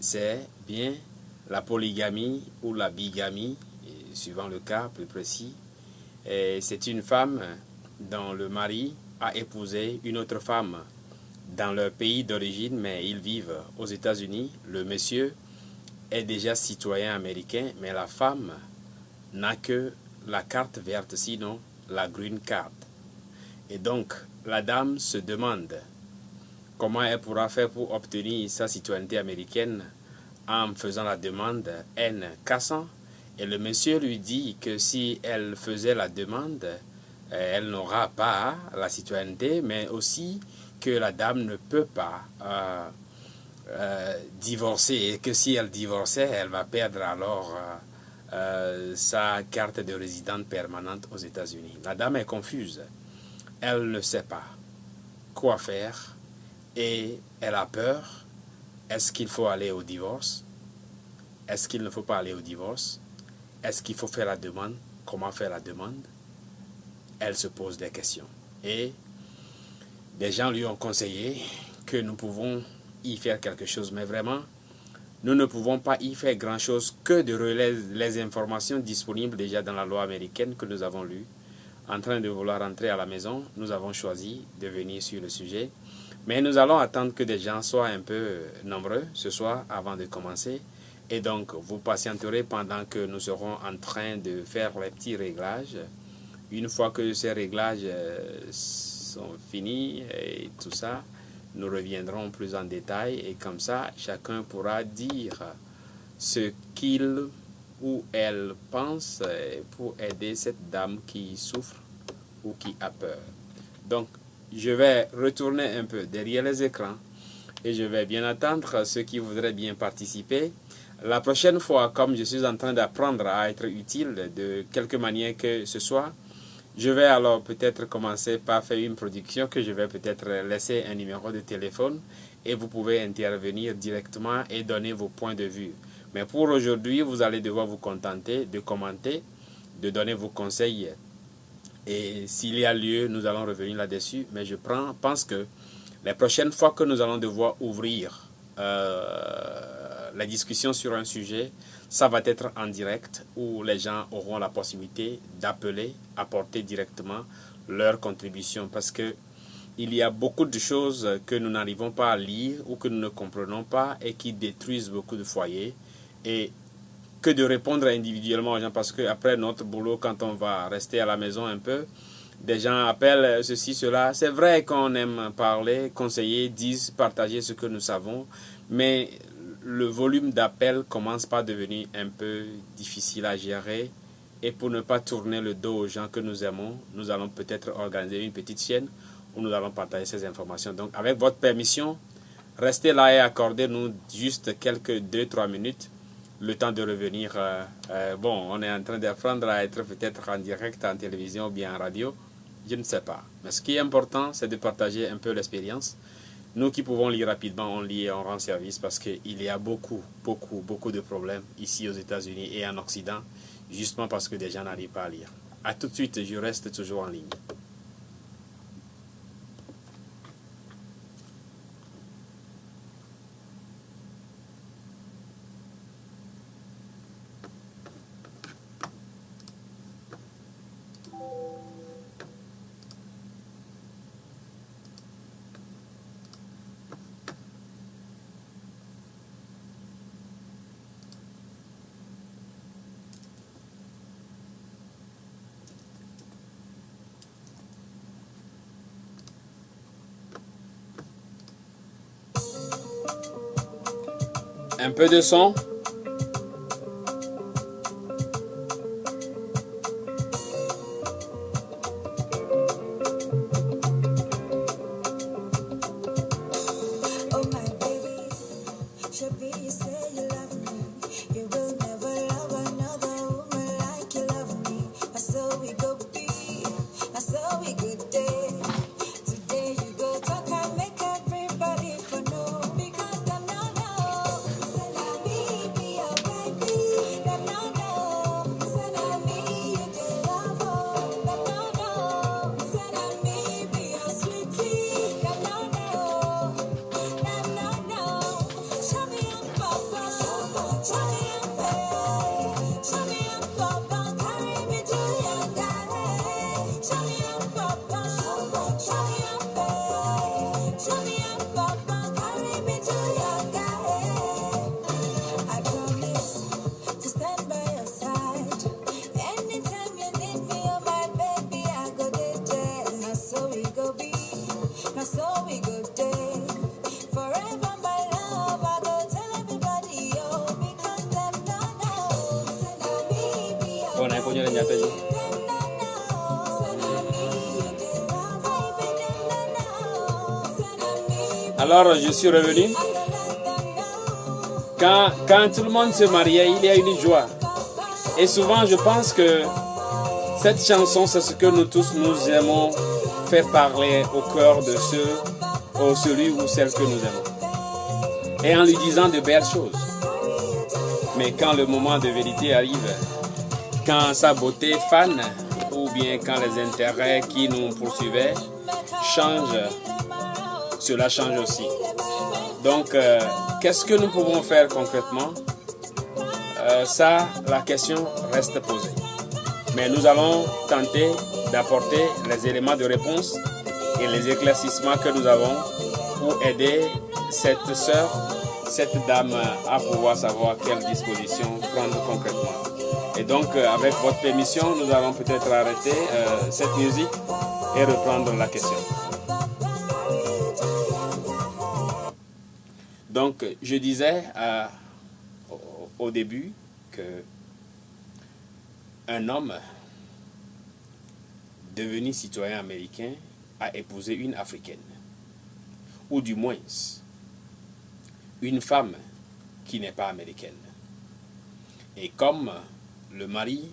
c'est bien la polygamie ou la bigamie, suivant le cas plus précis. C'est une femme dont le mari a épousé une autre femme dans leur pays d'origine, mais ils vivent aux États-Unis. Le monsieur est déjà citoyen américain, mais la femme n'a que la carte verte, sinon la green card. Et donc, la dame se demande comment elle pourra faire pour obtenir sa citoyenneté américaine en faisant la demande N400. Et le monsieur lui dit que si elle faisait la demande, elle n'aura pas la citoyenneté, mais aussi que la dame ne peut pas divorcer et que si elle divorçait, elle va perdre alors sa carte de résidente permanente aux États-Unis. La dame est confuse. Elle ne sait pas quoi faire et elle a peur. Est-ce qu'il faut aller au divorce? Est-ce qu'il ne faut pas aller au divorce? Est-ce qu'il faut faire la demande? Comment faire la demande? Elle se pose des questions. Et des gens lui ont conseillé que nous pouvons y faire quelque chose. Mais vraiment, nous ne pouvons pas y faire grand-chose que de relayer les informations disponibles déjà dans la loi américaine que nous avons lues. En train de vouloir rentrer à la maison, nous avons choisi de venir sur le sujet. Mais nous allons attendre que des gens soient un peu nombreux ce soir avant de commencer. Et donc, vous patienterez pendant que nous serons en train de faire les petits réglages. Une fois que ces réglages sont finis et tout ça, nous reviendrons plus en détail. Et comme ça, chacun pourra dire ce qu'il ou elle pense pour aider cette dame qui souffre ou qui a peur. Donc, je vais retourner un peu derrière les écrans et je vais bien attendre ceux qui voudraient bien participer. La prochaine fois, comme je suis en train d'apprendre à être utile de quelque manière que ce soit, je vais alors peut-être commencer par faire une production que je vais peut-être laisser un numéro de téléphone et vous pouvez intervenir directement et donner vos points de vue. Mais pour aujourd'hui, vous allez devoir vous contenter de commenter, de donner vos conseils. Et s'il y a lieu, nous allons revenir là-dessus. Mais je pense que les prochaines fois que nous allons devoir ouvrir la discussion sur un sujet, ça va être en direct où les gens auront la possibilité d'appeler, apporter directement leur contribution. Parce que il y a beaucoup de choses que nous n'arrivons pas à lire ou que nous ne comprenons pas et qui détruisent beaucoup de foyers. Et que de répondre individuellement aux gens, parce qu'après notre boulot, quand on va rester à la maison un peu, des gens appellent ceci, cela. C'est vrai qu'on aime parler, conseiller, dire, partager ce que nous savons, mais le volume d'appels commence par devenir un peu difficile à gérer. Et pour ne pas tourner le dos aux gens que nous aimons, nous allons peut-être organiser une petite chaîne où nous allons partager ces informations. Donc, avec votre permission, restez là et accordez-nous juste quelques 2-3 minutes, le temps de revenir. Bon, on est en train d'apprendre à être peut-être en direct, en télévision ou bien en radio. Je ne sais pas. Mais ce qui est important, c'est de partager un peu l'expérience. Nous qui pouvons lire rapidement, on lit et on rend service parce qu'il y a beaucoup de problèmes ici aux États-Unis et en Occident, justement parce que des gens n'arrivent pas à lire. A tout de suite, je reste toujours en ligne. Un peu de son. Alors, je suis revenu. Quand tout le monde se mariait, il y a une joie. Et souvent, je pense que cette chanson, c'est ce que nous tous, nous aimons faire parler au cœur de celui ou celle que nous aimons. Et en lui disant de belles choses. Mais quand le moment de vérité arrive, quand sa beauté fane, ou bien quand les intérêts qui nous poursuivaient changent, cela change aussi. Donc, qu'est-ce que nous pouvons faire concrètement? Ça, la question reste posée. Mais nous allons tenter d'apporter les éléments de réponse et les éclaircissements que nous avons pour aider cette sœur, cette dame à pouvoir savoir quelle disposition prendre concrètement. Et donc, avec votre permission, nous allons peut-être arrêter cette musique et reprendre la question. Donc, je disais au début que un homme devenu citoyen américain a épousé une Africaine, ou du moins une femme qui n'est pas américaine. Et comme le mari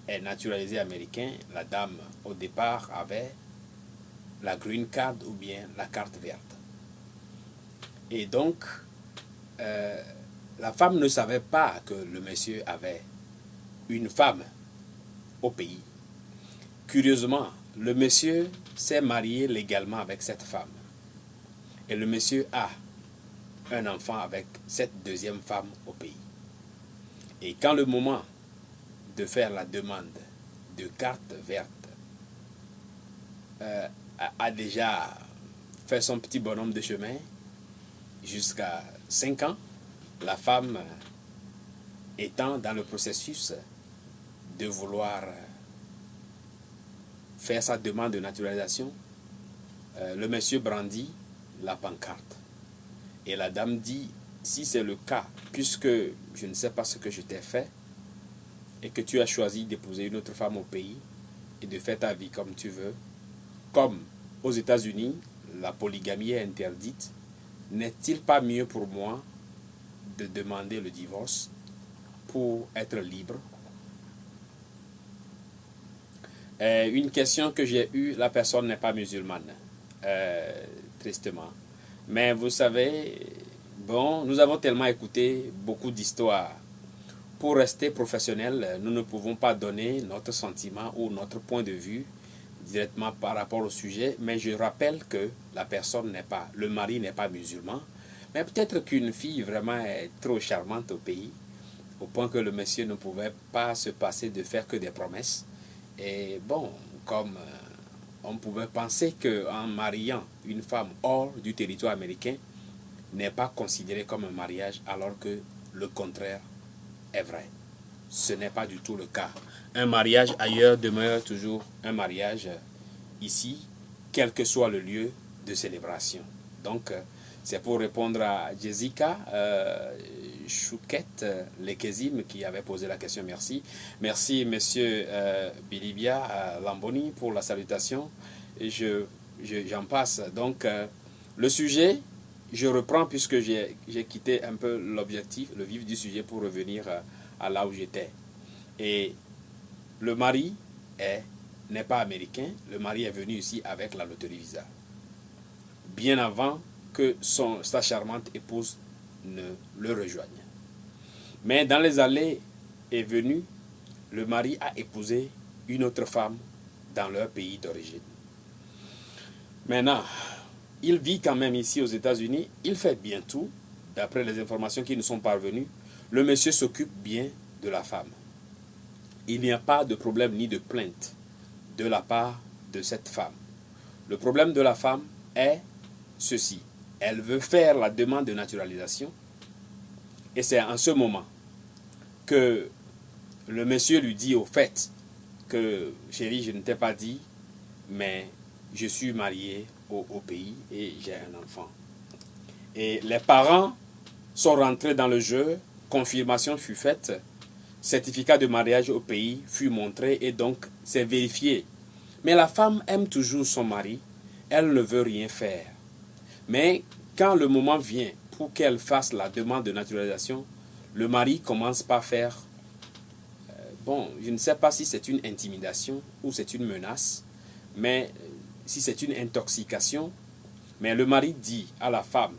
est naturalisé américain, la dame au départ avait la green card ou bien la carte verte. Et donc, la femme ne savait pas que le monsieur avait une femme au pays. Curieusement, le monsieur s'est marié légalement avec cette femme. Et le monsieur a un enfant avec cette deuxième femme au pays. Et quand le moment de faire la demande de carte verte a déjà fait son petit bonhomme de chemin, jusqu'à 5 ans, la femme étant dans le processus de vouloir faire sa demande de naturalisation, le monsieur brandit la pancarte. Et la dame dit, si c'est le cas, puisque je ne sais pas ce que je t'ai fait, et que tu as choisi d'épouser une autre femme au pays, et de faire ta vie comme tu veux, comme aux États-Unis, la polygamie est interdite, n'est-il pas mieux pour moi de demander le divorce pour être libre? Une question que j'ai eue, la personne n'est pas musulmane, tristement. Mais vous savez, bon, nous avons tellement écouté beaucoup d'histoires. Pour rester professionnel, nous ne pouvons pas donner notre sentiment ou notre point de vue directement par rapport au sujet, mais je rappelle que la personne n'est pas, le mari n'est pas musulman, mais peut-être qu'une fille vraiment est trop charmante au pays, au point que le monsieur ne pouvait pas se passer de faire que des promesses. Et bon, comme on pouvait penser qu'en mariant une femme hors du territoire américain n'est pas considéré comme un mariage, alors que le contraire est vrai. Ce n'est pas du tout le cas. Un mariage ailleurs demeure toujours un mariage ici, quel que soit le lieu de célébration. Donc, c'est pour répondre à Jessica Chouquette Lekezim qui avait posé la question. Merci. Merci, monsieur Bilibia Lamboni, pour la salutation. Et j'en passe. Donc, le sujet, je reprends puisque j'ai quitté un peu l'objectif, le vif du sujet pour revenir à là où j'étais. Et le mari n'est pas américain, le mari est venu ici avec la loterie Visa. Bien avant que sa charmante épouse ne le rejoigne. Mais dans les allées et venues, le mari a épousé une autre femme dans leur pays d'origine. Maintenant, il vit quand même ici aux États-Unis, il fait bien tout, d'après les informations qui nous sont parvenues, le monsieur s'occupe bien de la femme. Il n'y a pas de problème ni de plainte de la part de cette femme. Le problème de la femme est ceci. Elle veut faire la demande de naturalisation et c'est en ce moment que le monsieur lui dit au fait que chérie, je ne t'ai pas dit, mais je suis marié au pays et j'ai un enfant. Et les parents sont rentrés dans le jeu, confirmation fut faite certificat de mariage au pays fut montré et donc c'est vérifié. Mais la femme aime toujours son mari, elle ne veut rien faire. Mais quand le moment vient pour qu'elle fasse la demande de naturalisation, le mari commence par faire, bon, je ne sais pas si c'est une intimidation ou c'est une menace, mais si c'est une intoxication, mais le mari dit à la femme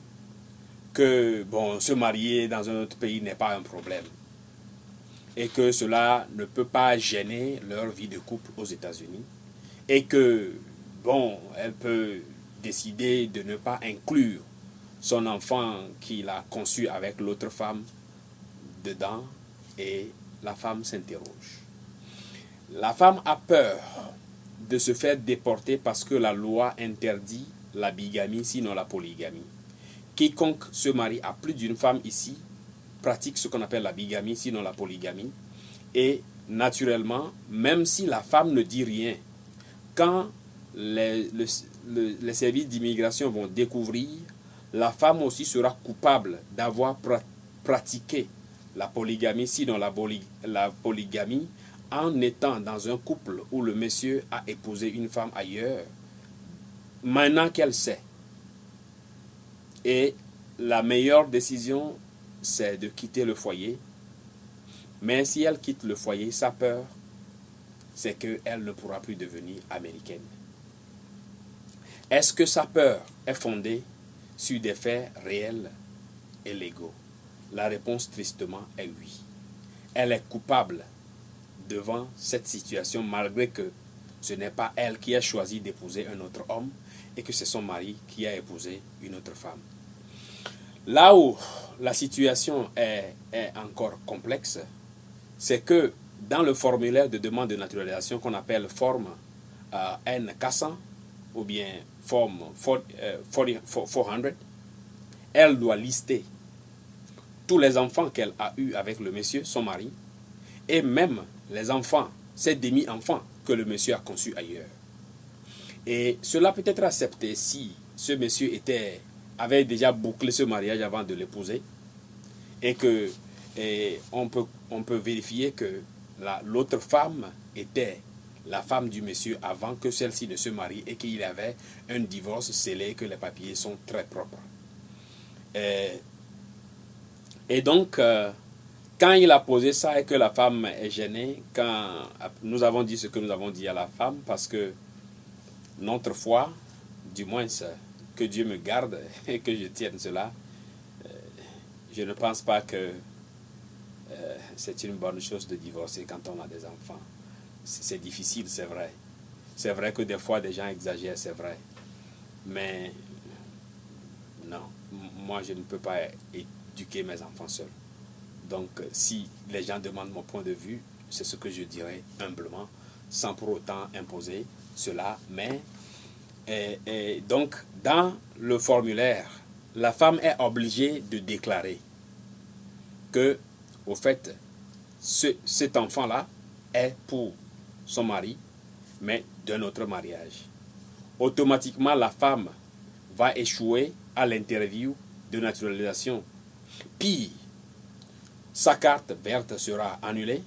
que bon, se marier dans un autre pays n'est pas un problème et que cela ne peut pas gêner leur vie de couple aux États-Unis et que bon, elle peut décider de ne pas inclure son enfant qu'il a conçu avec l'autre femme dedans et la femme s'interroge. La femme a peur de se faire déporter parce que la loi interdit la bigamie sinon la polygamie. Quiconque se marie à plus d'une femme ici pratique ce qu'on appelle la bigamie, sinon la polygamie. Et naturellement, même si la femme ne dit rien, quand les services d'immigration vont découvrir, la femme aussi sera coupable d'avoir pratiqué la polygamie, sinon la polygamie, en étant dans un couple où le monsieur a épousé une femme ailleurs, maintenant qu'elle sait. Et la meilleure décision, c'est de quitter le foyer. Mais si elle quitte le foyer, sa peur, c'est qu'elle ne pourra plus devenir américaine. Est-ce que sa peur est fondée sur des faits réels et légaux? La réponse tristement est oui. Elle est coupable devant cette situation malgré que ce n'est pas elle qui a choisi d'épouser un autre homme et que c'est son mari qui a épousé une autre femme. Là où la situation est encore complexe, c'est que dans le formulaire de demande de naturalisation qu'on appelle forme N400 ou bien forme 400, elle doit lister tous les enfants qu'elle a eus avec le monsieur, son mari, et même les enfants, ces demi-enfants que le monsieur a conçus ailleurs. Et cela peut être accepté si ce monsieur avait déjà bouclé ce mariage avant de l'épouser et que on peut vérifier que l'autre femme était la femme du monsieur avant que celle-ci ne se marie et qu'il y avait un divorce scellé, que les papiers sont très propres. Et donc, quand il a posé ça et que la femme est gênée, quand nous avons dit ce que nous avons dit à la femme, parce que notre foi, du moins que Dieu me garde et que je tienne cela, je ne pense pas que c'est une bonne chose de divorcer quand on a des enfants. C'est difficile, c'est vrai. C'est vrai que des fois, des gens exagèrent, c'est vrai. Mais non, moi, je ne peux pas éduquer mes enfants seuls. Donc, si les gens demandent mon point de vue, c'est ce que je dirais humblement, sans pour autant imposer cela. Mais, donc, dans le formulaire, la femme est obligée de déclarer que, au fait, cet enfant-là est pour son mari, mais d'un autre mariage. Automatiquement, la femme va échouer à l'interview de naturalisation. Pire, sa carte verte sera annulée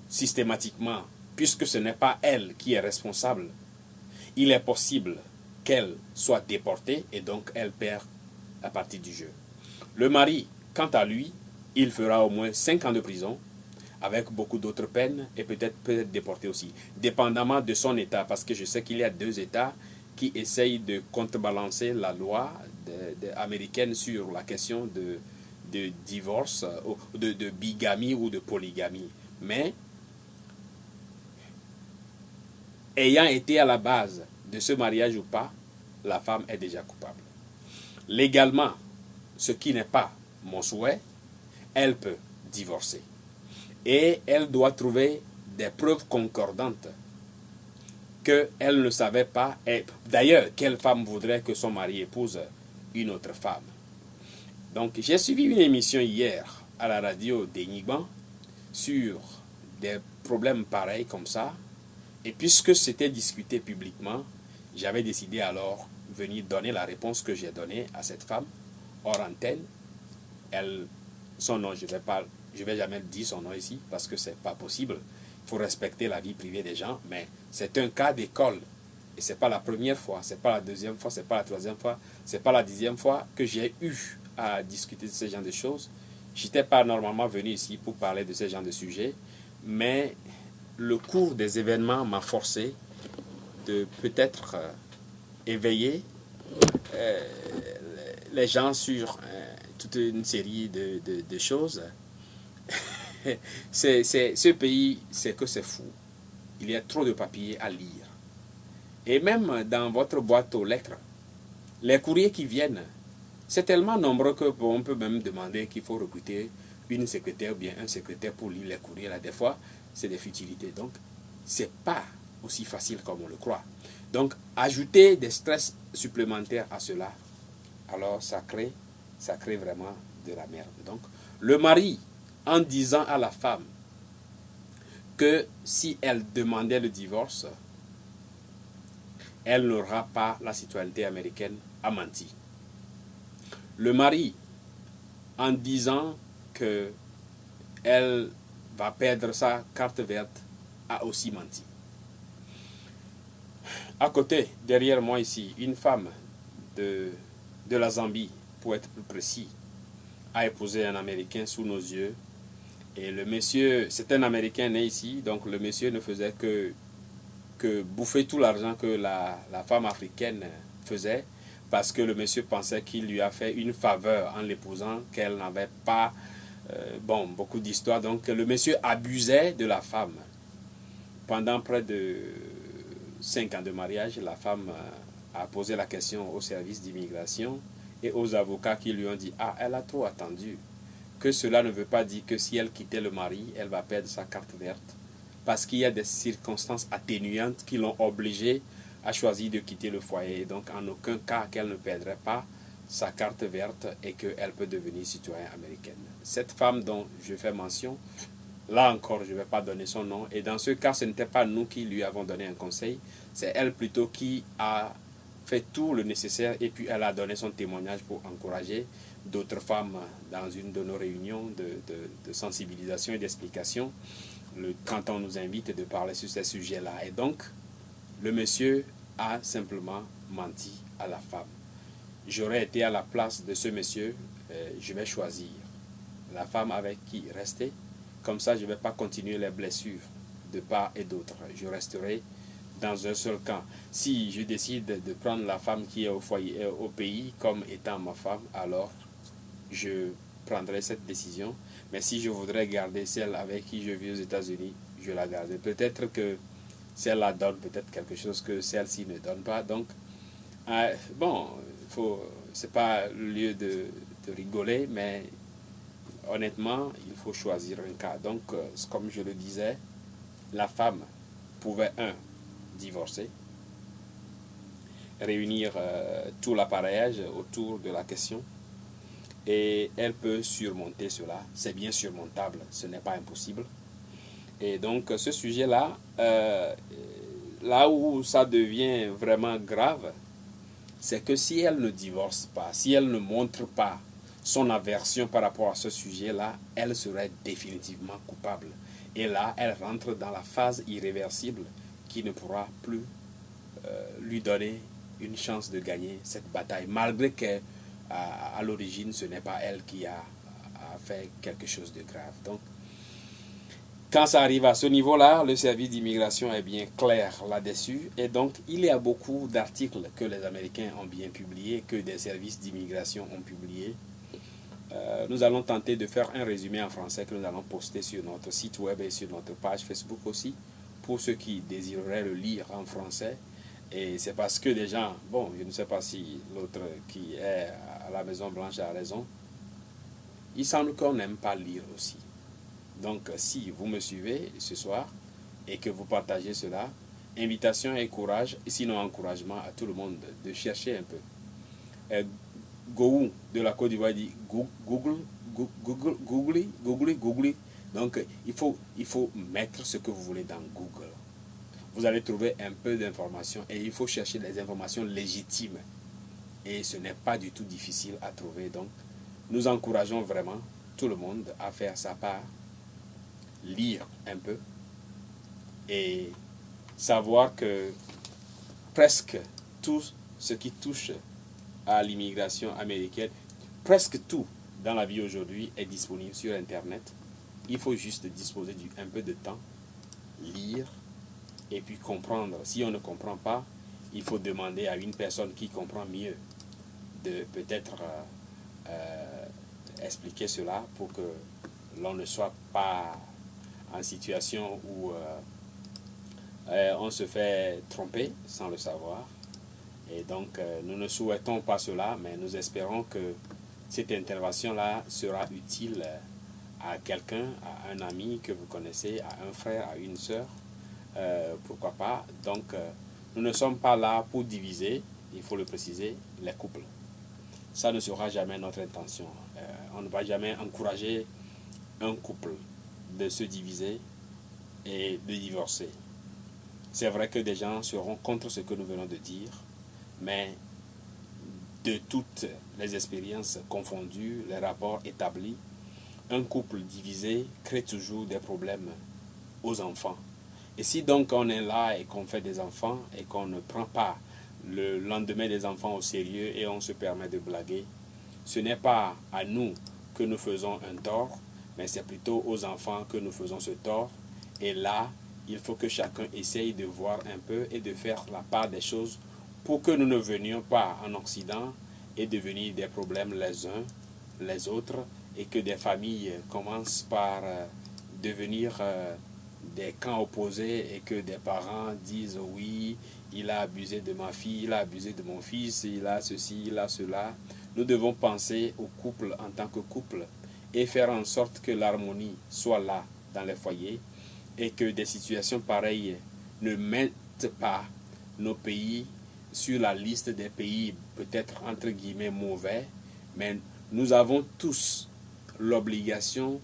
systématiquement, puisque ce n'est pas elle qui est responsable. Il est possible qu'elle soit déportée et donc elle perd la partie du jeu. Le mari, quant à lui, il fera au moins 5 ans de prison, avec beaucoup d'autres peines et peut-être déporté aussi, dépendamment de son État, parce que je sais qu'il y a 2 États qui essayent de contrebalancer la loi américaine sur la question de divorce, de bigamie ou de polygamie. Mais, ayant été à la base de ce mariage ou pas, la femme est déjà coupable. Légalement, ce qui n'est pas mon souhait, elle peut divorcer. Et elle doit trouver des preuves concordantes qu'elle ne savait pas. Et d'ailleurs, quelle femme voudrait que son mari épouse une autre femme? Donc, j'ai suivi une émission hier à la radio d'Enigban sur des problèmes pareils comme ça. Et puisque c'était discuté publiquement, j'avais décidé alors de venir donner la réponse que j'ai donnée à cette femme hors antenne. Son nom, je ne vais pas je ne vais jamais dire son nom ici parce que ce n'est pas possible. Il faut respecter la vie privée des gens, mais c'est un cas d'école. Et ce n'est pas la première fois, ce n'est pas la deuxième fois, ce n'est pas la troisième fois, ce n'est pas la 10e fois que j'ai eu à discuter de ce genre de choses. Je n'étais pas normalement venu ici pour parler de ce genre de sujets, mais le cours des événements m'a forcé de peut-être éveiller les gens sur toute une série de choses. Ce pays, c'est que c'est fou. Il y a trop de papiers à lire. Et même dans votre boîte aux lettres, les courriers qui viennent, c'est tellement nombreux qu'on peut même demander qu'il faut recruter une secrétaire ou bien un secrétaire pour lire les courriers. Là, des fois, c'est des futilités. Donc, ce n'est pas aussi facile comme on le croit. Donc, ajouter des stress supplémentaires à cela, alors ça crée vraiment de la merde. Donc, le mari, en disant à la femme que si elle demandait le divorce, elle n'aura pas la citoyenneté américaine, a menti. Le mari, en disant que elle va perdre sa carte verte, a aussi menti. À côté, derrière moi ici, une femme de la Zambie, pour être plus précis, a épousé un Américain sous nos yeux. Et le monsieur, c'est un Américain né ici, donc le monsieur ne faisait que bouffer tout l'argent que la femme africaine faisait, parce que le monsieur pensait qu'il lui a fait une faveur en l'épousant, qu'elle n'avait pas beaucoup d'histoires. Donc le monsieur abusait de la femme. Pendant près de 5 ans de mariage, la femme a posé la question au service d'immigration et aux avocats qui lui ont dit « Ah, elle a trop attendu ». Que cela ne veut pas dire que si elle quittait le mari, elle va perdre sa carte verte. Parce qu'il y a des circonstances atténuantes qui l'ont obligée à choisir de quitter le foyer. Donc, en aucun cas qu'elle ne perdrait pas sa carte verte et qu'elle peut devenir citoyenne américaine. Cette femme dont je fais mention, là encore, je ne vais pas donner son nom. Et dans ce cas, ce n'était pas nous qui lui avons donné un conseil. C'est elle plutôt qui a fait tout le nécessaire et puis elle a donné son témoignage pour encourager d'autres femmes dans une de nos réunions de sensibilisation et d'explication quand on nous invite de parler sur ces sujets-là. Et donc, le monsieur a simplement menti à la femme. J'aurais été à la place de ce monsieur, je vais choisir la femme avec qui rester. Comme ça, je ne vais pas continuer les blessures de part et d'autre. Je resterai dans un seul camp. Si je décide de prendre la femme qui est au foyer, au pays, comme étant ma femme, alors je prendrai cette décision. Mais si je voudrais garder celle avec qui je vis aux États-Unis, je la garderai. Peut-être que celle-là donne peut-être quelque chose que celle-ci ne donne pas. Donc, c'est pas le lieu de rigoler, mais honnêtement, il faut choisir un cas. Donc, comme je le disais, la femme pouvait, divorcer, réunir tout l'appareillage autour de la question, et elle peut surmonter cela. C'est bien surmontable, ce n'est pas impossible. Et donc, ce sujet-là, là où ça devient vraiment grave, c'est que si elle ne divorce pas, si elle ne montre pas son aversion par rapport à ce sujet-là, elle serait définitivement coupable. Et là, elle rentre dans la phase irréversible qui ne pourra plus lui donner une chance de gagner cette bataille, malgré qu'à l'origine, ce n'est pas elle qui a fait quelque chose de grave. Donc, quand ça arrive à ce niveau-là, le service d'immigration est bien clair là-dessus. Et donc, il y a beaucoup d'articles que les Américains ont bien publiés, que des services d'immigration ont publiés. Nous allons tenter de faire un résumé en français que nous allons poster sur notre site web et sur notre page Facebook aussi, pour ceux qui désireraient le lire en français. Et c'est parce que les gens, je ne sais pas si l'autre qui est à la Maison Blanche a raison, il semble qu'on n'aime pas lire aussi. Donc, si vous me suivez ce soir et que vous partagez cela, invitation et courage, et sinon encouragement à tout le monde de chercher un peu. Gou de la Côte d'Ivoire dit Google. Donc, il faut mettre ce que vous voulez dans Google. Vous allez trouver un peu d'informations et il faut chercher des informations légitimes. Et ce n'est pas du tout difficile à trouver. Donc, nous encourageons vraiment tout le monde à faire sa part, lire un peu et savoir que presque tout ce qui touche à l'immigration américaine, presque tout dans la vie aujourd'hui est disponible sur Internet. Il faut juste disposer d'un peu de temps, lire et puis comprendre. Si on ne comprend pas, il faut demander à une personne qui comprend mieux de peut-être expliquer cela pour que l'on ne soit pas en situation où on se fait tromper sans le savoir. Et donc, nous ne souhaitons pas cela, mais nous espérons que cette intervention-là sera utile à quelqu'un, à un ami que vous connaissez, à un frère, à une sœur, pourquoi pas. Donc, nous ne sommes pas là pour diviser, il faut le préciser, les couples. Ça ne sera jamais notre intention. On ne va jamais encourager un couple de se diviser et de divorcer. C'est vrai que des gens seront contre ce que nous venons de dire, mais de toutes les expériences confondues, les rapports établis, un couple divisé crée toujours des problèmes aux enfants. Et si donc on est là et qu'on fait des enfants et qu'on ne prend pas le lendemain des enfants au sérieux et on se permet de blaguer, ce n'est pas à nous que nous faisons un tort, mais c'est plutôt aux enfants que nous faisons ce tort. Et là, il faut que chacun essaye de voir un peu et de faire la part des choses pour que nous ne venions pas en Occident et devenir des problèmes les uns les autres et que des familles commencent par devenir des camps opposés et que des parents disent oui, il a abusé de ma fille, il a abusé de mon fils, il a ceci, il a cela. Nous devons penser au couple en tant que couple et faire en sorte que l'harmonie soit là dans les foyers et que des situations pareilles ne mettent pas nos pays sur la liste des pays peut-être entre guillemets mauvais, mais nous avons tous l'obligation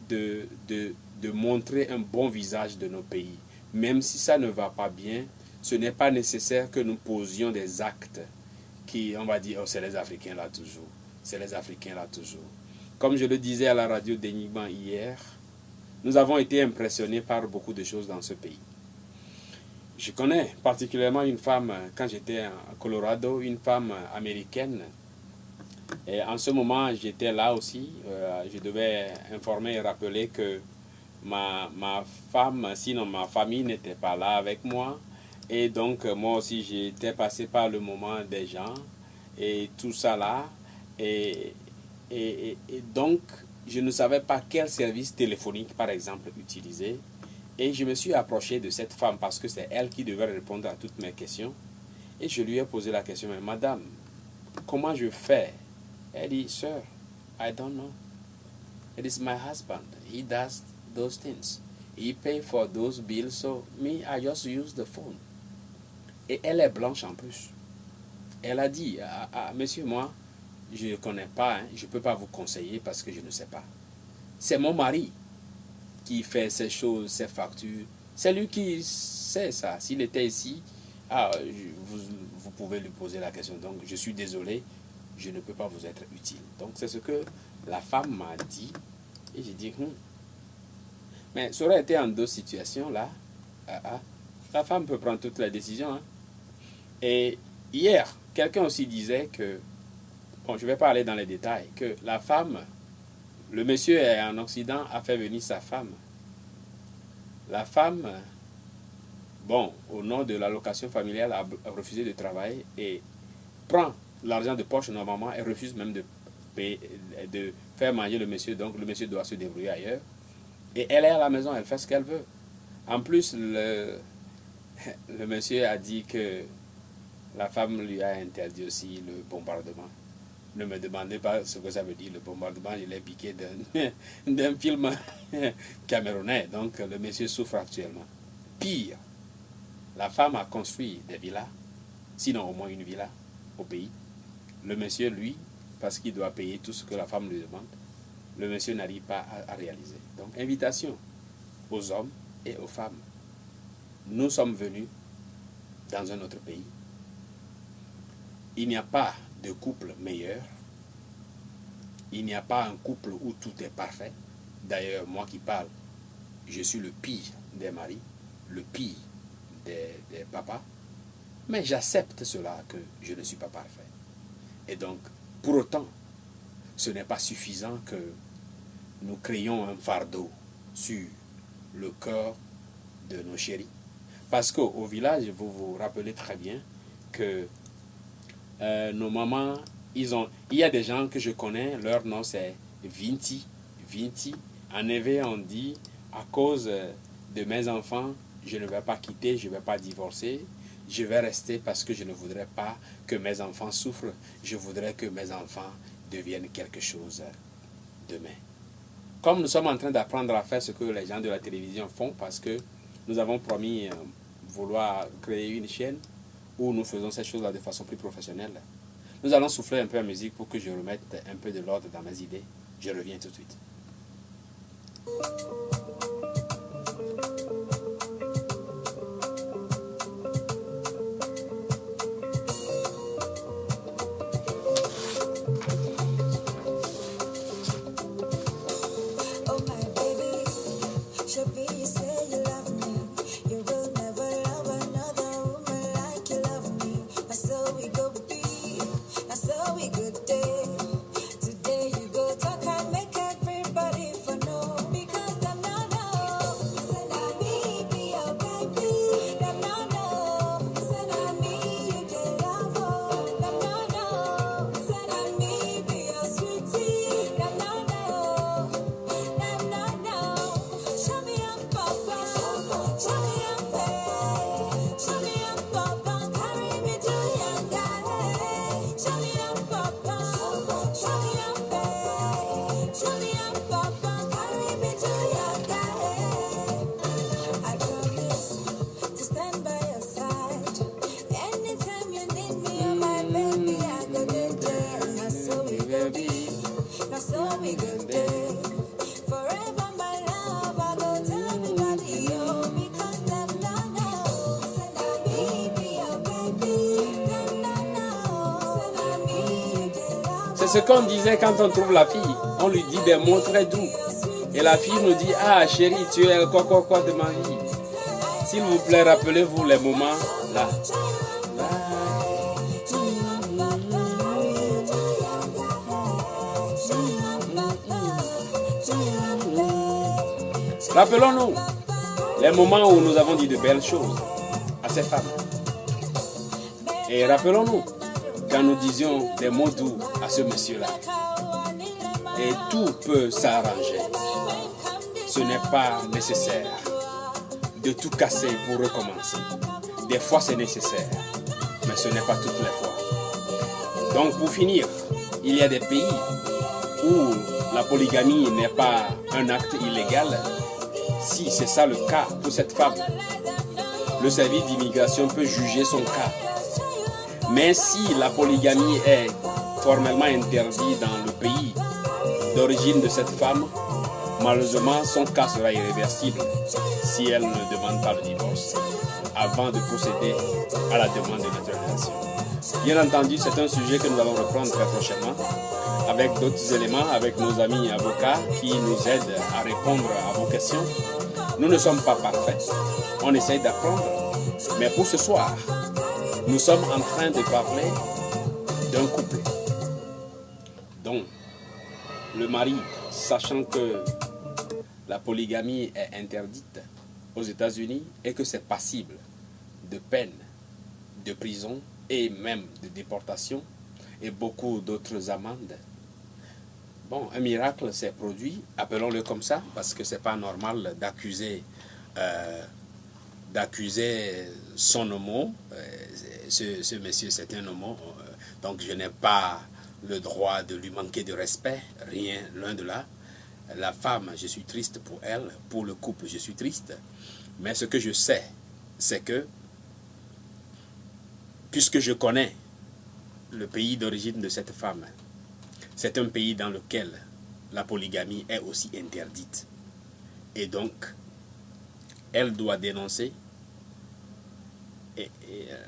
de montrer un bon visage de nos pays. Même si ça ne va pas bien, ce n'est pas nécessaire que nous posions des actes qui, on va dire, oh, c'est les Africains là toujours. C'est les Africains là toujours. Comme je le disais à la radio d'Enigma hier, nous avons été impressionnés par beaucoup de choses dans ce pays. Je connais particulièrement une femme, quand j'étais à Colorado, une femme américaine. Et en ce moment, j'étais là aussi. Je devais informer et rappeler que ma femme, sinon ma famille n'était pas là avec moi. Et donc, moi aussi, j'étais passé par le moment des gens et tout ça là. Et donc, je ne savais pas quel service téléphonique, par exemple, utiliser. Et je me suis approché de cette femme parce que c'est elle qui devait répondre à toutes mes questions. Et je lui ai posé la question, mais madame, comment je fais? Elle dit, sir, I don't know. It is my husband. He does those things. He pays for those bills, so me, I just use the phone. Et elle est blanche en plus. Elle a dit, monsieur, moi, je ne connais pas, hein, je ne peux pas vous conseiller parce que je ne sais pas. C'est mon mari qui fait ces choses, ces factures. C'est lui qui sait ça. S'il était ici, vous pouvez lui poser la question. Donc, je suis désolé, je ne peux pas vous être utile. Donc, c'est ce que la femme m'a dit. Et j'ai dit, mais ça aurait été en deux situations, là. La femme peut prendre toutes les décisions. Hein. Et hier, quelqu'un aussi disait que, bon, je ne vais pas aller dans les détails, que la femme, le monsieur en Occident a fait venir sa femme. La femme, bon, au nom de l'allocation familiale, a refusé de travailler et prend l'argent de poche normalement et refuse même de payer, de faire manger le monsieur. Donc le monsieur doit se débrouiller ailleurs. Et elle est à la maison, elle fait ce qu'elle veut. En plus, le monsieur a dit que la femme lui a interdit aussi le bombardement. Ne me demandez pas ce que ça veut dire, le bombardement. Je l'ai piqué d'un film camerounais. Donc, le monsieur souffre actuellement. Pire, la femme a construit des villas, sinon au moins une villa au pays. Le monsieur, lui, parce qu'il doit payer tout ce que la femme lui demande, le monsieur n'arrive pas à réaliser. Donc, invitation aux hommes et aux femmes. Nous sommes venus dans un autre pays. Il n'y a pas de couple meilleur. Il n'y a pas un couple où tout est parfait. D'ailleurs, moi qui parle, je suis le pire des maris, le pire des papas. Mais j'accepte cela, que je ne suis pas parfait. Et donc, pour autant, ce n'est pas suffisant que nous créions un fardeau sur le cœur de nos chéris. Parce qu'au village, vous vous rappelez très bien que nos mamans, il y a des gens que je connais, leur nom c'est Vinti. Vinti. En Éveil, on dit, à cause de mes enfants, je ne vais pas quitter, je ne vais pas divorcer, je vais rester parce que je ne voudrais pas que mes enfants souffrent, je voudrais que mes enfants deviennent quelque chose demain. Comme nous sommes en train d'apprendre à faire ce que les gens de la télévision font, parce que nous avons promis vouloir créer une chaîne où nous faisons ces choses-là de façon plus professionnelle, nous allons souffler un peu en musique pour que je remette un peu de l'ordre dans mes idées. Je reviens tout de suite. C'est ce qu'on disait quand on trouve la fille. On lui dit des mots très doux. Et la fille nous dit, ah chérie, tu es le quoi de ma vie. S'il vous plaît, rappelez-vous les moments là. Rappelons-nous les moments où nous avons dit de belles choses à ces femmes. Et rappelons-nous quand nous disions des mots doux à ce monsieur-là. Et tout peut s'arranger. Ce n'est pas nécessaire de tout casser pour recommencer. Des fois c'est nécessaire, mais ce n'est pas toutes les fois. Donc pour finir, il y a des pays où la polygamie n'est pas un acte illégal. Si c'est ça le cas pour cette femme, le service d'immigration peut juger son cas. Mais si la polygamie est formellement interdite dans le pays d'origine de cette femme, malheureusement son cas sera irréversible si elle ne demande pas le divorce avant de procéder à la demande de naturalisation. Bien entendu, c'est un sujet que nous allons reprendre très prochainement avec d'autres éléments, avec nos amis avocats qui nous aident à répondre à vos questions. Nous ne sommes pas parfaits, on essaye d'apprendre, mais pour ce soir, nous sommes en train de parler d'un couple dont le mari, sachant que la polygamie est interdite aux États-Unis et que c'est passible de peine, de prison et même de déportation et beaucoup d'autres amendes. Bon, un miracle s'est produit, appelons-le comme ça, parce que c'est pas normal d'accuser son homo. Ce monsieur, c'est un homo, donc je n'ai pas le droit de lui manquer de respect, rien, loin de là. La femme, je suis triste pour elle, pour le couple, je suis triste. Mais ce que je sais, c'est que, puisque je connais le pays d'origine de cette femme, c'est un pays dans lequel la polygamie est aussi interdite. Et donc, elle doit dénoncer et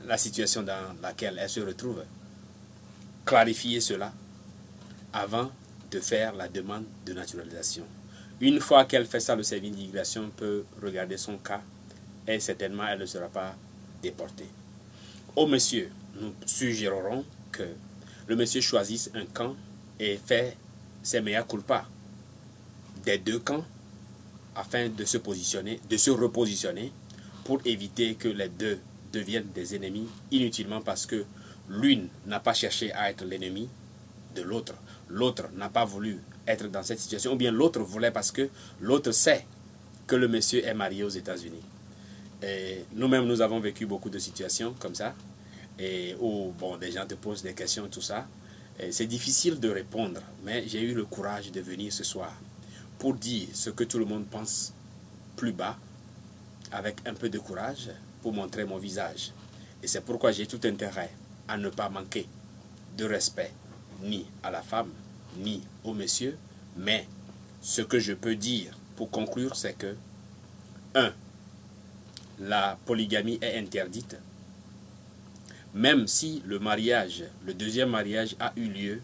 la situation dans laquelle elle se retrouve, clarifier cela avant de faire la demande de naturalisation. Une fois qu'elle fait ça, le service d'immigration peut regarder son cas et certainement elle ne sera pas déportée. Au monsieur, nous suggérerons que le monsieur choisisse un camp et fait ses mea culpa des deux camps afin de se positionner, de se repositionner pour éviter que les deux deviennent des ennemis inutilement parce que l'une n'a pas cherché à être l'ennemi de l'autre. L'autre n'a pas voulu être dans cette situation ou bien l'autre voulait parce que l'autre sait que le monsieur est marié aux États-Unis. Et nous-mêmes, nous avons vécu beaucoup de situations comme ça et où bon, des gens te posent des questions, tout ça. C'est difficile de répondre, mais j'ai eu le courage de venir ce soir pour dire ce que tout le monde pense plus bas, avec un peu de courage, pour montrer mon visage. Et c'est pourquoi j'ai tout intérêt à ne pas manquer de respect, ni à la femme, ni au monsieur, mais ce que je peux dire pour conclure, c'est que 1. La polygamie est interdite, même si le mariage, le deuxième mariage a eu lieu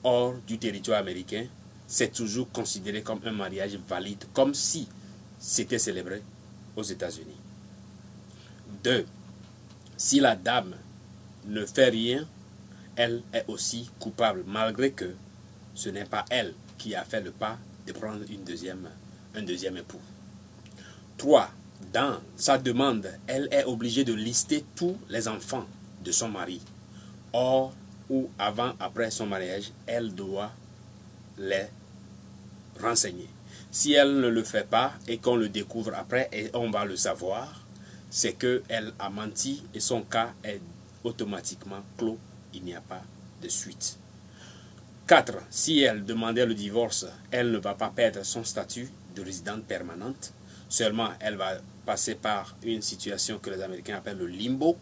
hors du territoire américain, c'est toujours considéré comme un mariage valide, comme si c'était célébré aux États-Unis. 2. Si la dame ne fait rien, elle est aussi coupable, malgré que ce n'est pas elle qui a fait le pas de prendre un deuxième époux. 3. Dans sa demande, elle est obligée de lister tous les enfants de son mari. Or, ou avant, après son mariage, elle doit les renseigner. Si elle ne le fait pas et qu'on le découvre après et on va le savoir, c'est qu'elle a menti et son cas est automatiquement clos. Il n'y a pas de suite. 4. Si elle demandait le divorce, elle ne va pas perdre son statut de résidente permanente. Seulement, elle va passer par une situation que les Américains appellent le limbo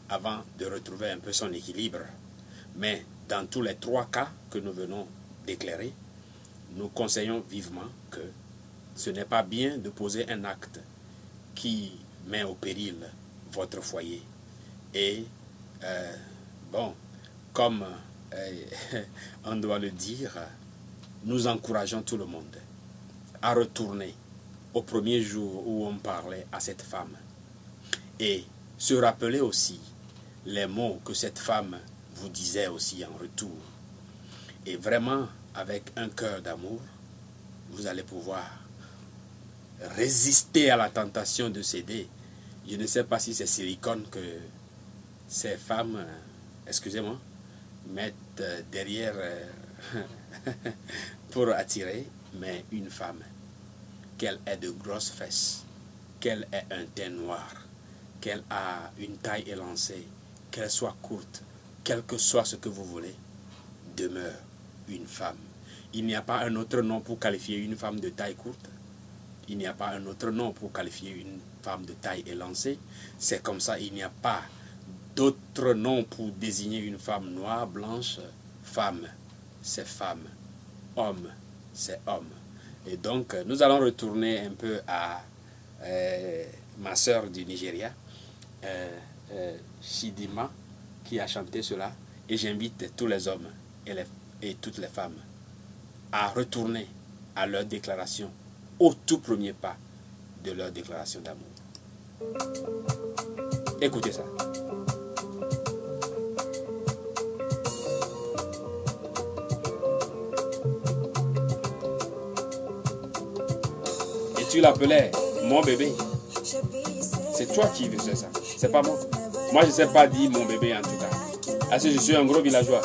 avant de retrouver un peu son équilibre. Mais dans tous les 3 cas que nous venons d'éclairer, nous conseillons vivement que ce n'est pas bien de poser un acte qui met au péril votre foyer. Et, comme on doit le dire, nous encourageons tout le monde à retourner au premier jour où on parlait à cette femme et se rappeler aussi les mots que cette femme vous disait aussi en retour. Et vraiment, avec un cœur d'amour, vous allez pouvoir résister à la tentation de céder. Je ne sais pas si c'est silicone que ces femmes, excusez-moi, mettent derrière pour attirer, mais une femme, qu'elle ait de grosses fesses, qu'elle ait un teint noir, qu'elle a une taille élancée, qu'elle soit courte, quel que soit ce que vous voulez, demeure une femme. Il n'y a pas un autre nom pour qualifier une femme de taille courte. Il n'y a pas un autre nom pour qualifier une femme de taille élancée. C'est comme ça, il n'y a pas d'autre nom pour désigner une femme noire, blanche. Femme, c'est femme. Homme, c'est homme. Et donc, nous allons retourner un peu à ma sœur du Nigeria, Chidima, qui a chanté cela. Et j'invite tous les hommes et toutes les femmes à retourner à leur déclaration, au tout premier pas de leur déclaration d'amour. Écoutez ça. Et tu l'appelais mon bébé. C'est toi qui faisais ça. C'est pas moi. Moi, je ne sais pas dire mon bébé en tout cas. Parce que je suis un gros villageois.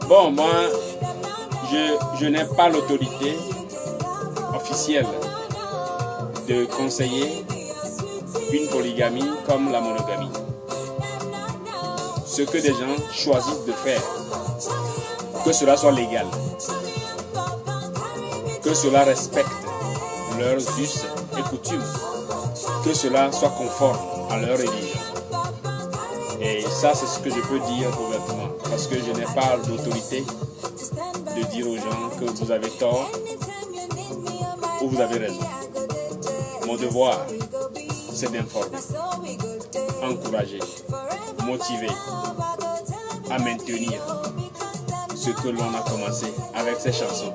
Bon, moi, je n'ai pas l'autorité officielle de conseiller une polygamie comme la monogamie. Ce que des gens choisissent de faire, que cela soit légal, que cela respecte leurs us et coutumes, que cela soit conforme à leur religion. Et ça, c'est ce que je peux dire ouvertement, parce que je n'ai pas l'autorité de dire aux gens que vous avez tort ou vous avez raison. Mon devoir, c'est d'informer, encourager, motiver, à maintenir ce que l'on a commencé avec ces chansons.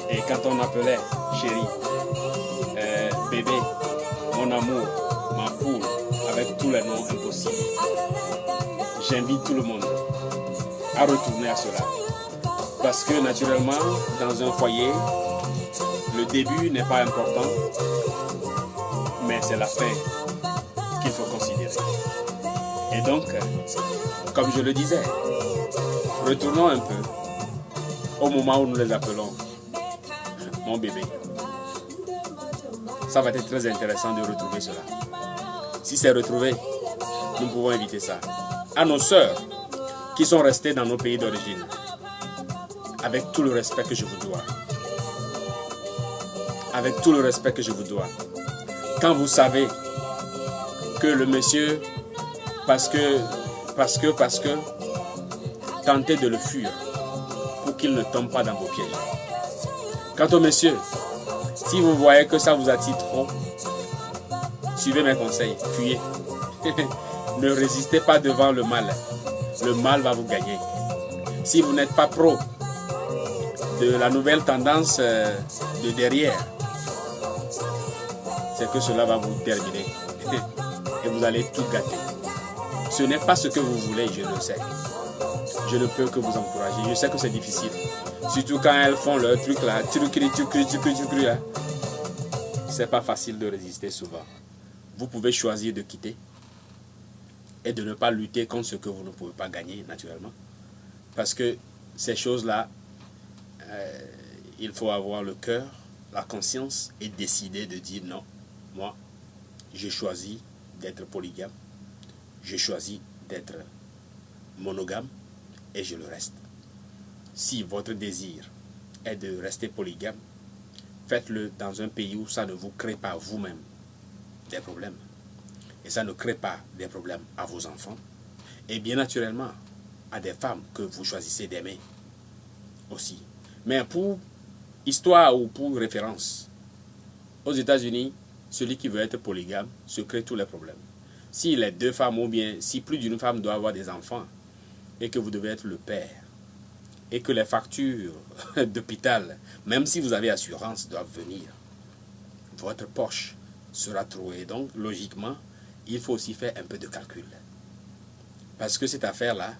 Et quand on appelait chérie, bébé, mon amour, ma poule, avec tous les noms impossibles, j'invite tout le monde à retourner à cela. Parce que naturellement, dans un foyer, le début n'est pas important, mais c'est la fin qu'il faut considérer. Et donc, comme je le disais, retournons un peu au moment où nous les appelons mon bébé. Ça va être très intéressant de retrouver cela. Si c'est retrouvé, nous pouvons éviter ça. À nos sœurs qui sont restées dans nos pays d'origine, avec tout le respect que je vous dois. Avec tout le respect que je vous dois. Quand vous savez que le monsieur, parce que, tentez de le fuir pour qu'il ne tombe pas dans vos pièges. Quant au monsieur, si vous voyez que ça vous attire trop, suivez mes conseils, fuyez. Ne résistez pas devant le mal. Le mal va vous gagner. Si vous n'êtes pas pro de la nouvelle tendance de derrière, c'est que cela va vous terminer. Et vous allez tout gâter. Ce n'est pas ce que vous voulez, je le sais. Je ne peux que vous encourager. Je sais que c'est difficile. Surtout quand elles font leur truc là. Là. C'est pas facile de résister souvent. Vous pouvez choisir de quitter et de ne pas lutter contre ce que vous ne pouvez pas gagner naturellement. Parce que ces choses-là, il faut avoir le cœur, la conscience et décider de dire non. Moi, j'ai choisi d'être polygame. J'ai choisi d'être monogame et je le reste. Si votre désir est de rester polygame, faites-le dans un pays où ça ne vous crée pas vous-même des problèmes. Et ça ne crée pas des problèmes à vos enfants. Et bien naturellement, à des femmes que vous choisissez d'aimer aussi. Mais pour histoire ou pour référence, aux États-Unis, celui qui veut être polygame se crée tous les problèmes. Si les deux femmes ou bien si plus d'une femme doit avoir des enfants et que vous devez être le père et que les factures d'hôpital, même si vous avez assurance, doivent venir, votre poche sera trouée. Donc, logiquement, il faut aussi faire un peu de calcul. Parce que cette affaire-là,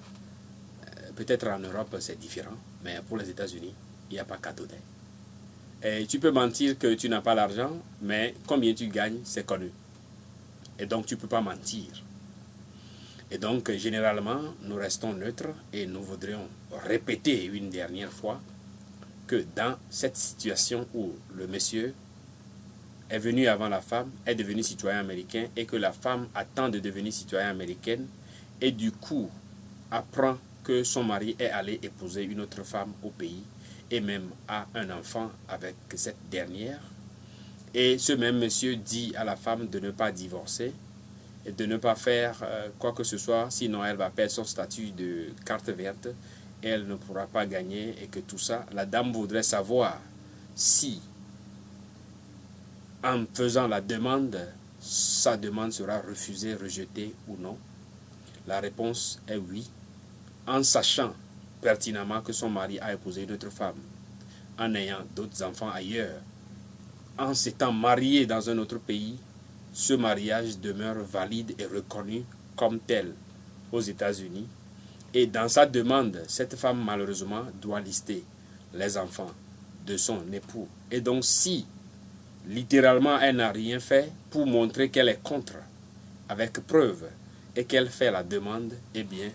peut-être en Europe c'est différent, mais pour les États-Unis, il n'y a pas qu'à donner. Et tu peux mentir que tu n'as pas l'argent, mais combien tu gagnes, c'est connu. Et donc, tu ne peux pas mentir. Et donc, généralement, nous restons neutres et nous voudrions répéter une dernière fois que dans cette situation où le monsieur est venu avant la femme, est devenu citoyen américain et que la femme attend de devenir citoyenne américaine et du coup apprend que son mari est allé épouser une autre femme au pays et même a un enfant avec cette dernière. Et ce même monsieur dit à la femme de ne pas divorcer et de ne pas faire quoi que ce soit, sinon elle va perdre son statut de carte verte et elle ne pourra pas gagner et que tout ça. La dame voudrait savoir si, en faisant la demande, sa demande sera refusée, rejetée ou non. La réponse est oui, en sachant pertinemment que son mari a épousé une autre femme, en ayant d'autres enfants ailleurs, en s'étant marié dans un autre pays, ce mariage demeure valide et reconnu comme tel aux États-Unis. Et dans sa demande, cette femme malheureusement doit lister les enfants de son époux. Et donc si littéralement elle n'a rien fait pour montrer qu'elle est contre, avec preuve, et qu'elle fait la demande, eh bien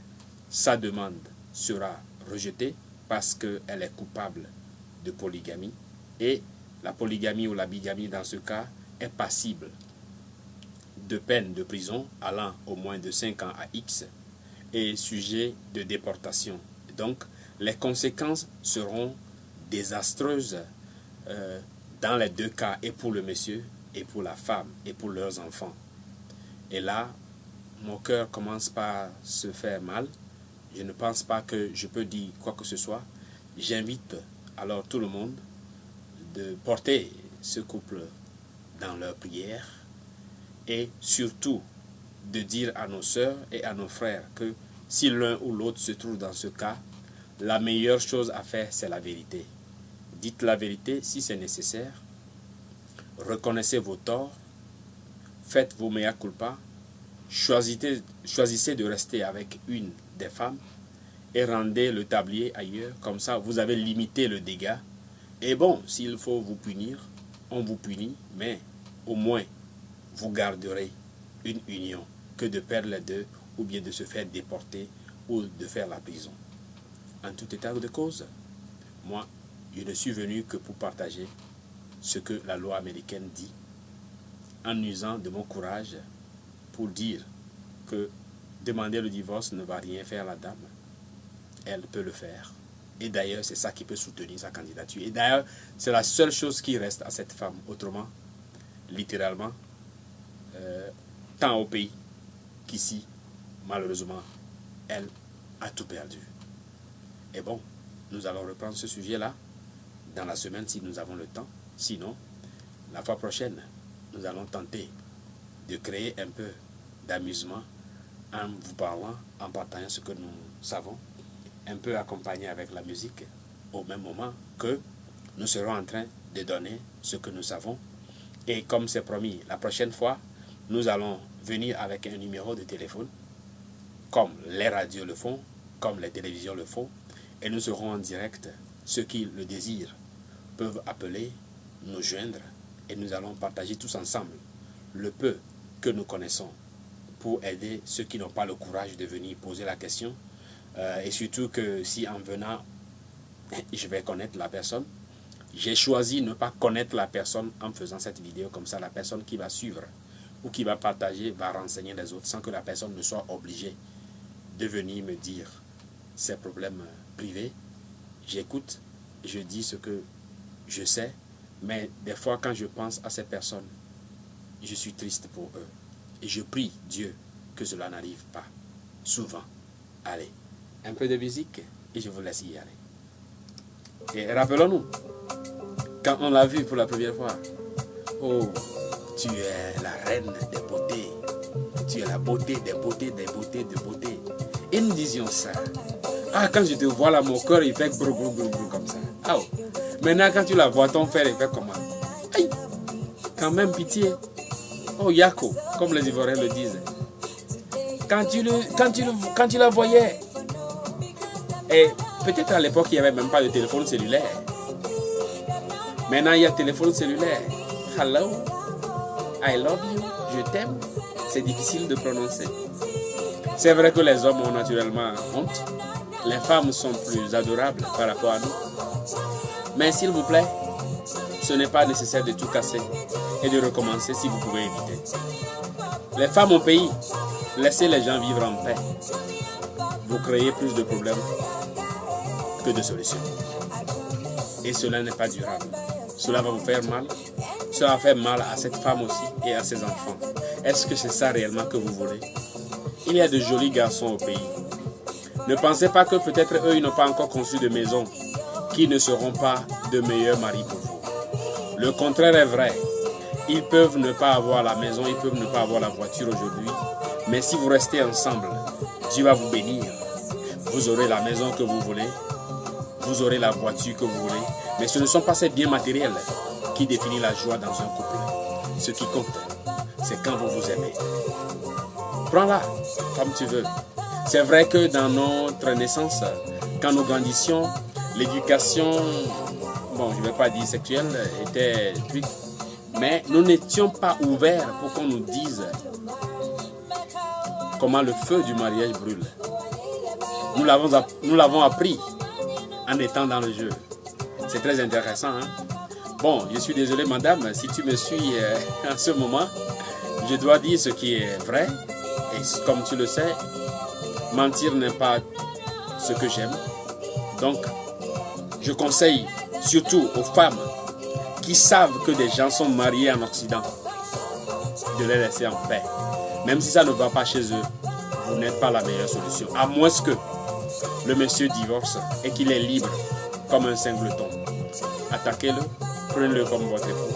sa demande sera rejetée parce qu'elle est coupable de polygamie. Et la polygamie ou la bigamie dans ce cas est passible de peine de prison allant au moins de 5 ans à X et sujet de déportation. Donc les conséquences seront désastreuses dans les deux cas, et pour le monsieur et pour la femme et pour leurs enfants. Et là, mon cœur commence par se faire mal. Je ne pense pas que je peux dire quoi que ce soit. J'invite alors tout le monde de porter ce couple dans leurs prières et surtout de dire à nos sœurs et à nos frères que si l'un ou l'autre se trouve dans ce cas, la meilleure chose à faire, c'est la vérité. Dites la vérité si c'est nécessaire. Reconnaissez vos torts. Faites vos mea culpa. Choisissez de rester avec une des femmes et rendez le tablier ailleurs. Comme ça, vous avez limité le dégât. Et bon, s'il faut vous punir, on vous punit, mais au moins, vous garderez une union que de perdre les deux ou bien de se faire déporter ou de faire la prison. En tout état de cause, moi, je ne suis venu que pour partager ce que la loi américaine dit, en usant de mon courage pour dire que demander le divorce ne va rien faire à la dame. Elle peut le faire. Et d'ailleurs, c'est ça qui peut soutenir sa candidature. Et d'ailleurs, c'est la seule chose qui reste à cette femme. Autrement, littéralement, tant au pays qu'ici, malheureusement, elle a tout perdu. Et bon, nous allons reprendre ce sujet-là dans la semaine si nous avons le temps. Sinon, la fois prochaine, nous allons tenter de créer un peu d'amusement en vous parlant, en partageant ce que nous savons, un peu accompagné avec la musique, au même moment que nous serons en train de donner ce que nous savons. Et comme c'est promis, la prochaine fois, nous allons venir avec un numéro de téléphone, comme les radios le font, comme les télévisions le font, et nous serons en direct. Ceux qui le désirent peuvent appeler, nous joindre, et nous allons partager tous ensemble le peu que nous connaissons pour aider ceux qui n'ont pas le courage de venir poser la question. Et surtout que si en venant, je vais connaître la personne, j'ai choisi de ne pas connaître la personne en faisant cette vidéo. Comme ça, la personne qui va suivre ou qui va partager va renseigner les autres sans que la personne ne soit obligée de venir me dire ses problèmes privés. J'écoute, je dis ce que je sais, mais des fois quand je pense à ces personnes, je suis triste pour eux. Et je prie Dieu que cela n'arrive pas. Souvent. Allez, un peu de musique et je vous laisse y aller. Et rappelons-nous, quand on l'a vu pour la première fois, oh, tu es la reine des beautés. Tu es la beauté des beautés, des beautés, des beautés. Et nous disions ça. Ah, quand je te vois là, mon cœur, il fait brou, brou, brou, brou, comme ça. Ah, oh. Maintenant, quand tu la vois, ton frère, il fait comment? Aïe, quand même pitié. Oh, Yako, comme les Ivoiriens le disent. Quand tu la voyais, et peut-être à l'époque, il n'y avait même pas de téléphone cellulaire. Maintenant, il y a téléphone cellulaire. Hello, I love you, je t'aime. C'est difficile de prononcer. C'est vrai que les hommes ont naturellement honte. Les femmes sont plus adorables par rapport à nous. Mais s'il vous plaît, ce n'est pas nécessaire de tout casser et de recommencer si vous pouvez éviter. Les femmes au pays, laissez les gens vivre en paix. Vous créez plus de problèmes que de solutions. Et cela n'est pas durable. Cela va vous faire mal. Cela va faire mal à cette femme aussi et à ses enfants. Est-ce que c'est ça réellement que vous voulez? Il y a de jolis garçons au pays. Ne pensez pas que peut-être eux, ils n'ont pas encore construit de maison, qui ne seront pas de meilleurs maris pour vous. Le contraire est vrai. Ils peuvent ne pas avoir la maison, ils peuvent ne pas avoir la voiture aujourd'hui. Mais si vous restez ensemble, Dieu va vous bénir. Vous aurez la maison que vous voulez. Vous aurez la voiture que vous voulez. Mais ce ne sont pas ces biens matériels qui définissent la joie dans un couple. Ce qui compte, c'est quand vous vous aimez. Prends-la comme tu veux. C'est vrai que dans notre naissance, quand nous grandissions, l'éducation, bon, je ne vais pas dire sexuelle, était stricte. Mais nous n'étions pas ouverts pour qu'on nous dise comment le feu du mariage brûle. Nous l'avons appris en étant dans le jeu. C'est très intéressant. Hein? Bon, je suis désolé, madame, si tu me suis en ce moment, je dois dire ce qui est vrai. Et comme tu le sais, mentir n'est pas ce que j'aime. Donc, je conseille surtout aux femmes qui savent que des gens sont mariés en Occident de les laisser en paix. Même si ça ne va pas chez eux, vous n'êtes pas la meilleure solution. À moins que le monsieur divorce et qu'il est libre comme un singleton. Attaquez-le, prenez-le comme votre époux.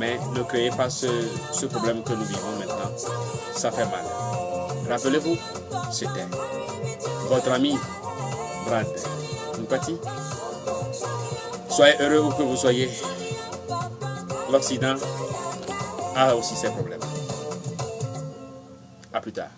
Mais ne créez pas ce problème que nous vivons maintenant. Ça fait mal. Rappelez-vous, c'était votre ami Brad Mpati. Soyez heureux où que vous soyez. L'Occident a aussi ses problèmes. À plus tard.